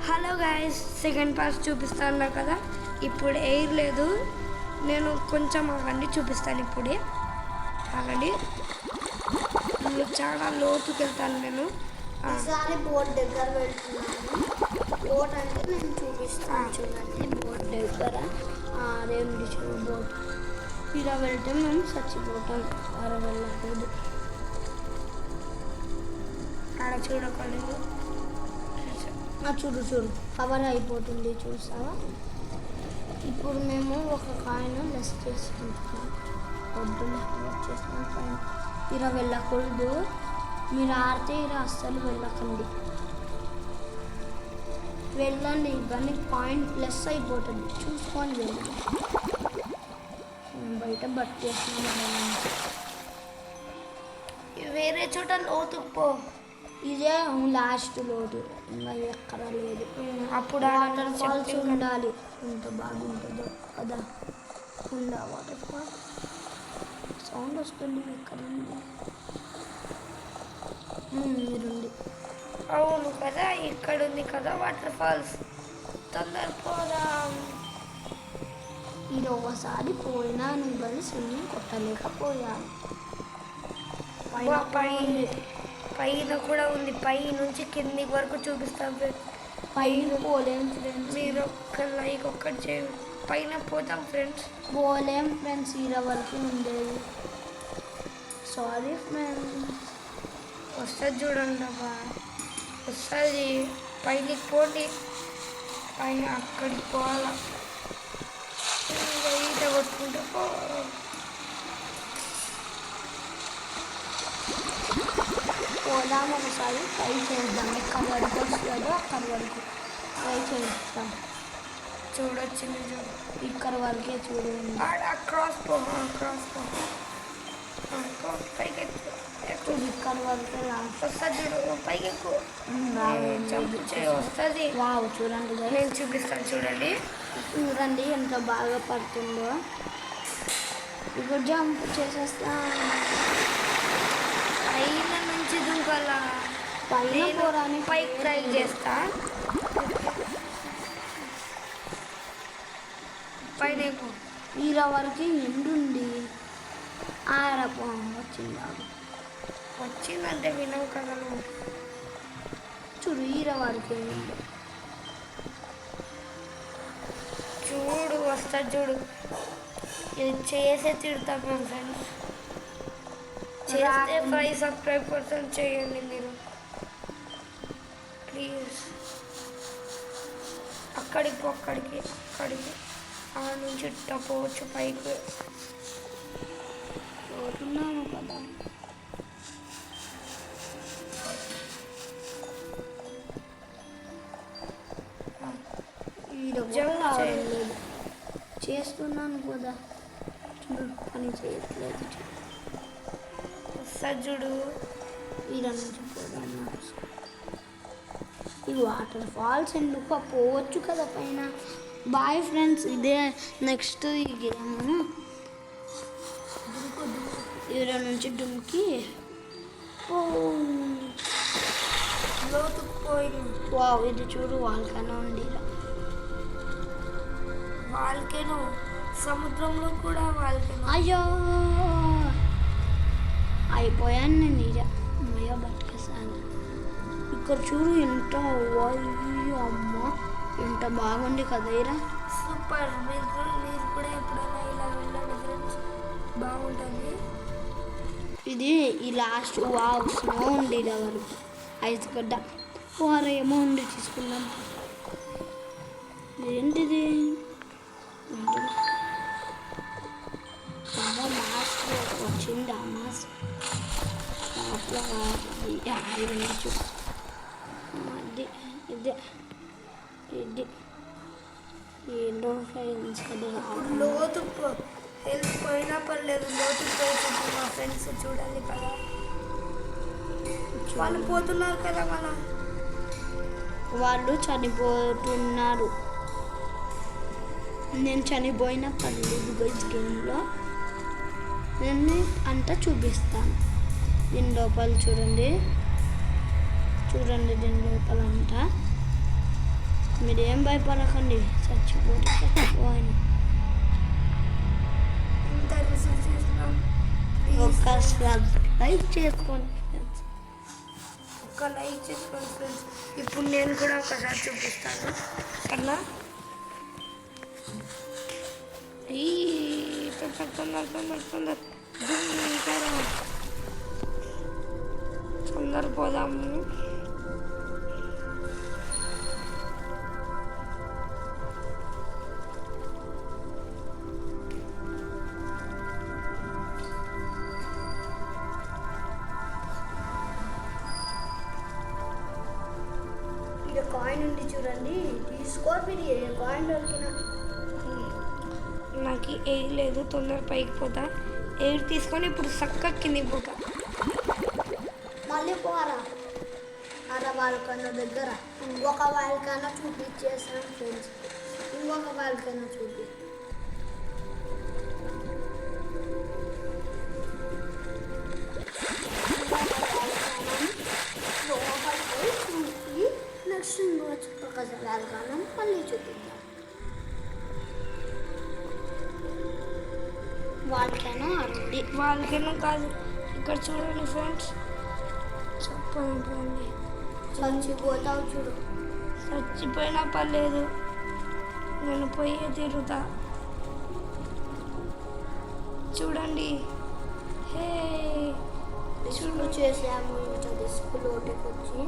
Hello guys, second part చూపిస్తాను కదా. ఇప్పుడు ఎయిర్ లేదు, నేను కొంచెం ఆగండి చూపిస్తాను. ఇప్పుడే ఆగండి, చాలా లోతుకి వెళ్తాను నేను. ఈసారి బోట్ దగ్గర వెళ్తున్నాను. బోట్ అంటే నేను చూపిస్తాను చూడండి. బోట్ దగ్గర అదేంటి బోట్ ఇలా వెళ్తే మేము చచ్చిపోతాం. అలా వెళ్ళకూడదు, ఆడ చూడకూడదు. చూడు చూడు కవర్ అయిపోతుంది చూసావా. ఇప్పుడు మేము ఒక కాయిన్ లెస్ చేసుకుంటున్నాం. పొద్దున్న చేసుకుని పైన ఇలా వెళ్ళకూడదు. మీరు ఆడితే ఇలా అస్సలు వెళ్ళకండి. వెళ్ళండి కానీ పాయింట్ ప్లస్ అయిపోతుంది, చూసుకొని వెళ్ళండి. బయట బట్టేస్తున్నాం. వేరే చోట లోతుకుపో. ఇదే లాస్ట్ లోటు, ఇంకా ఎక్కడ లేదు. అప్పుడు వాటర్ ఫాల్స్ ఉండాలి, ఎంత బాగుంటుందో కదా. ఉందా వాటర్ ఫాల్ సౌండ్ వస్తుంది ఎక్కడ మీరుండి. అవును కదా, ఇక్కడ ఉంది కదా వాటర్ ఫాల్స్. తొందరపోదాం. ఇది ఒకసారి పోయినాను కానీ స్విమ్మింగ్ కొట్టలేకపోయాను. పైన కూడా ఉంది, పై నుంచి కింది వరకు చూపిస్తాం ఫ్రెండ్స్. పైన పోలేం ఫ్రెండ్స్, మీరు ఒక్క లైక్ ఒక్కటి చేయండి. పైన పోతాం ఫ్రెండ్స్. పోలేం ఫ్రెండ్స్, ఈర వరకు ఉండేది. Sorry friends. వస్తుంది చూడండి అబ్బా, వస్తుంది. పైకి పోండి, పైన అక్కడికి పోవాలా. ఈత కొట్టుకుంటూ పోవాలి. పోదాం ఒకసారి ట్రై చేద్దాం. ఎక్కడ వరకు వస్తుందో అక్కడ వరకు ట్రై చేస్తాం. చూడొచ్చు మీరు, ఇక్కడ వరకే చూడండి. క్రాస్ పో, క్రాస్ పో, పైకి ఎక్కువ. ఇక్కడ వరకే లాస్ట్ వస్తుంది చూడు, పైకి ఎక్కువ వస్తుంది. వావ్ చూడండి, నేను చూపిస్తాను చూడండి. చూడండి ఎంత బాగా పడుతుందో. ఇప్పుడు జంప్ చేసేస్తా. పైన నుంచి దుంకాల, పైన పోరాని పైకి ట్రై చేస్తా. పైన ఈర వరకు ఎండుంది. ఆరపో వచ్చిందంటే వినవు కదా నువ్వు. చూడు ఈర వరకు చూడు వస్తా చూడు. ఇది చేసే తిడతాం మేము ఫ్రెండ్స్. చేస్తే 5 సబ్స్క్రైబర్స్ చేయండి మీరు ప్లీజ్. అక్కడికి ఆ నుంచి పోవచ్చు పైకి. పోతున్నాము కదా. చేస్తున్నాను కదా, చూడు పని చేయట్లేదు. సజ్జుడు ఇలా నుంచి పోదాం. ఈ వాటర్ ఫాల్స్ ఎందుకు పోవచ్చు కదా పైన. బాయ్ ఫ్రెండ్స్, ఇదే నెక్స్ట్ ఈ గేమ్. ఇలా నుంచి డుమ్కి వావ్, ఇది చూడు వాల్కనో ఉంది. వాల్కెనో, సముద్రంలో కూడా వాల్కెనో. అయ్యో అయిపోయాను నేను. అయ్యో బతికేసాను. ఇక్కడ చూడు ఎంత, అమ్మ ఎంత బాగుంది కదా. ఇరా సూపర్. మీరు కూడా ఎప్పుడైనా ఇలా వెళ్ళండి ఫ్రెండ్స్, బాగుంటుంది. ఇది ఈ లాస్ట్ వావ్ స్నో ఉంది. ఇలా వరకు ఐస్ గడ్డ వారు ఏమో ఉండి తీసుకుందాం. ఏంటిది మాస్క్ వచ్చింది. ఆ మాస్క్ ఇదే ఏంటో ఫ్రెండ్స్ కదా. లోతు వెళ్ళిపోయినా పర్లేదు, లోతు పోయి మా ఫ్రెండ్స్ చూడాలి కదా. వాళ్ళు పోతున్నారు కదా, వాళ్ళు చనిపోతున్నారు. నేను చనిపోయిన పర్లేదు గైస్. గేమ్లో నేను అంతా చూపిస్తాను. దీని లోపల చూడండి, దీని లోపల అంతా మీరేం భయపడకండి, చచ్చిపోయిన ఇంత రిసీవ్ చేసినాం. ఒక సబ్స్క్రైబ్ చేసుకోండి ఫ్రెండ్స్. ఒక్క లైక్ చేసుకోండి ఫ్రెండ్స్. ఇప్పుడు నేను కూడా ఒకసారి చూపిస్తాను సరేనా. ఈ తొందర పోదాము. కాయిన్ ఉంది చూడండి, తీసుకో. మీరు ఏ కాయిన్ దొరికినా నాకు ఎయిర్ లేదు, తొందర పైకి పోతా. ఎయిర్ తీసుకొని ఇప్పుడు చక్కగా కిందికి పోతా. మళ్ళీ పోరా అలా వాళ్ళకన్నా దగ్గర ఒక వాళ్ళకన్నా చూపించేసాను ఫ్రెండ్స్. ఇంకొక వాళ్ళకన్నా చూపి. నెక్స్ట్ ఒక వాళ్ళకన్నా మళ్ళీ చూపిద్దాం. వాళ్ళకైనా అరండి, వాళ్ళకేమో కాదు. ఇక్కడ చూడండి ఫ్రెండ్స్, చెప్పండి. చచ్చిపోతావు చూడు. చచ్చిపోయినా పర్లేదు, నేను పోయి తిరుగుతా. చూడండి, హే రిస్క్ చేసాము. ఇంకా రిస్క్ లోటుకి వచ్చి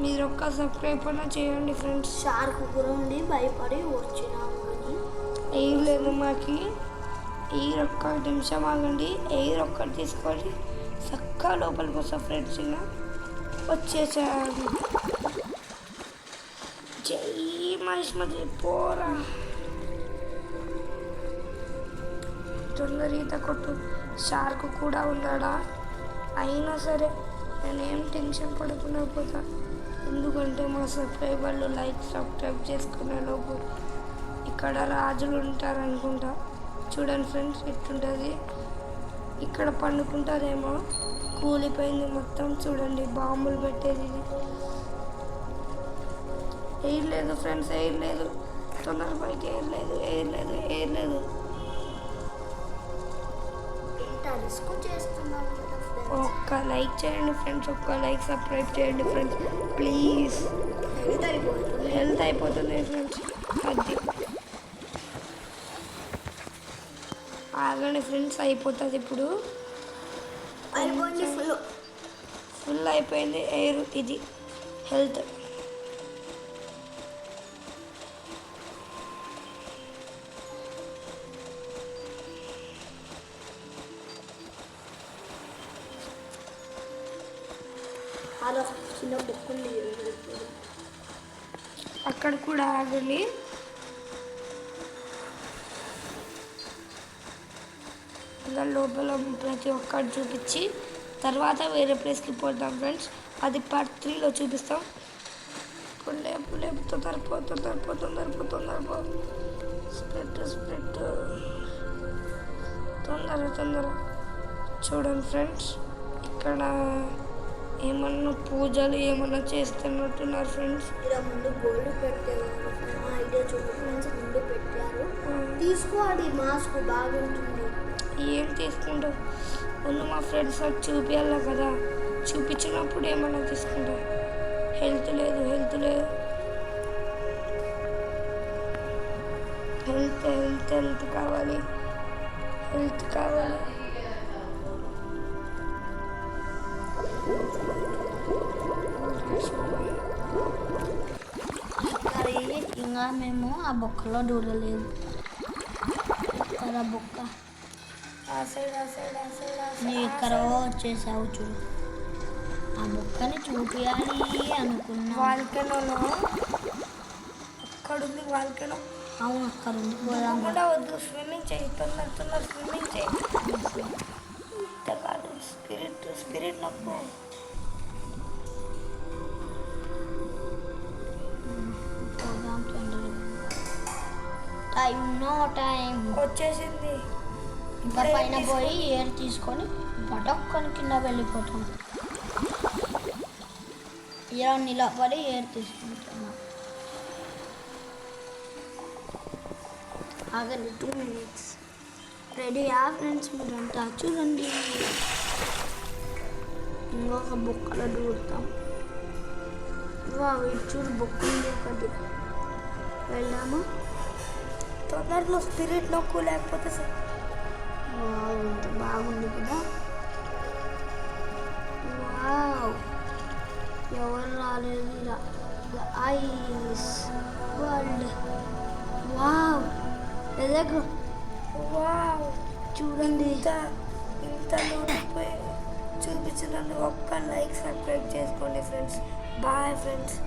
మీరు ఒక్క సబ్స్క్రైబ్ అయినా చేయండి ఫ్రెండ్స్. షార్క్ కూడా ఉండి భయపడి వచ్చినాము. కానీ ఏం లేదు మాకి. ఎయిర్ ఒక్క నిమిషం ఆగండి, ఎయిర్ ఒక్కటి తీసుకోండి, చక్కగా లోపలికి వస్తా ఫ్రెండ్స్. ఇలా వచ్చేసాను. జై మహిష్మతి పోరా. తొందర ఈత కొట్టు. షార్క్ కూడా ఉన్నాడా? అయినా సరే నేనేం టెన్షన్ పడకుండా పోతా, ఎందుకంటే మా సబ్స్క్రైబర్లు లైక్ సబ్స్క్రైబ్ చేసుకునే లోపు ఇక్కడ రాజులు ఉంటారనుకుంటా. చూడండి ఫ్రెండ్స్ ఎట్టుంటుంది. ఇక్కడ పండుకుంటారేమో, కూలిపోయింది మొత్తం. చూడండి బాంబులు పెట్టేది. ఎయిర్ లేదు ఫ్రెండ్స్, ఎయిర్ లేదు. తొందర పైకి ఎయిర్ లేదు, ఎయిర్ లేదు, ఎయిర్ లేదు. రిస్క్ చేస్తున్నాము కదా ఫ్రెండ్స్. ఒక్క లైక్ చేయండి ఫ్రెండ్స్, ఒక్క లైక్ సబ్స్క్రైబ్ చేయండి ఫ్రెండ్స్ ప్లీజ్. హెల్త్ అయిపోతుంది ఫ్రెండ్స్. అది ఆగండి ఫ్రెండ్స్, అయిపోతుంది ఇప్పుడు. అయిపోయింది, ఫుల్ అయిపోయింది ఎయిర్. ఇది హెల్త్. అలా చిన్న బుక్ ఉంది, అక్కడ కూడా ఆగండి. ఇలా లోపల ప్రతి ఒక్కటి చూపించి తర్వాత వేరే ప్లేస్కి పోతాం ఫ్రెండ్స్. అది పార్ట్ 3లో చూపిస్తాం. ఇప్పుడు లేపు తొందరపో. స్ప్రెడ్ తొందర. చూడండి ఫ్రెండ్స్, ఇక్కడ ఏమన్నా పూజలు ఏమన్నా చేస్తున్నట్టున్నారు ఫ్రెండ్స్. ఇలా ముందు గోల్డ్ పెట్టేవారు. ఐడియా చూపి ఫ్రెండ్స్, ముందు పెట్టారు. తీసుకోవాలి, మాస్క్ బాగుంటుంది. ఏం తీసుకుంటావు? ముందు మా ఫ్రెండ్స్ నాకు చూపించాలి కదా, చూపించినప్పుడు ఏమన్నా తీసుకుంటా. హెల్త్ లేదు. హెల్త్ కావాలి. ఇంకా మేము ఆ బొక్కలో దూరలేదు. ఇక్కడ బొక్క నువ్వు ఇక్కడ వచ్చేసావు చూడు. ఆ బొక్కని చూపించాలి అనుకున్నా. వాల్కెనోలో అక్కడుంది. వాల్కెనో అవును, అక్కడ ఉంది. పోదాం. కూడా వద్దు, స్విమ్మింగ్ చేయి. తొందర స్విమ్మింగ్ చేయి. ఇంత కాదు, స్పిరిట్ నొప్పు. పోదాం తొందరగా. టైం వచ్చేసింది. ఇంకా పైన పోయి ఏర్ తీసుకొని పటొక్కని కింద వెళ్ళిపోతాం. ఇలా నిలబడి ఏర్ తీసుకుంటున్నాం. ఆగండి 2 minutes. రెడీయా ఫ్రెండ్స్ మీరంతా చూడండి. ఇంకొక బొక్కలో దూరుతాం. ఇటు చూడు బొక్క ఉంది ఒకటి. వెళ్దామా? తొందరలో స్పిరిట్ నొక్కు లేకపోతే వావ్ ఎంత బాగుంది కదా. వావ్ ఎవరు రాలేదు. Ice world. వావ్ ఎలాగో వావ్ చూడండి. ఇంత నూరిపోయి చూపించినందుకు ఒక్క లైక్ సబ్స్క్రైబ్ చేసుకోండి ఫ్రెండ్స్. Bye friends.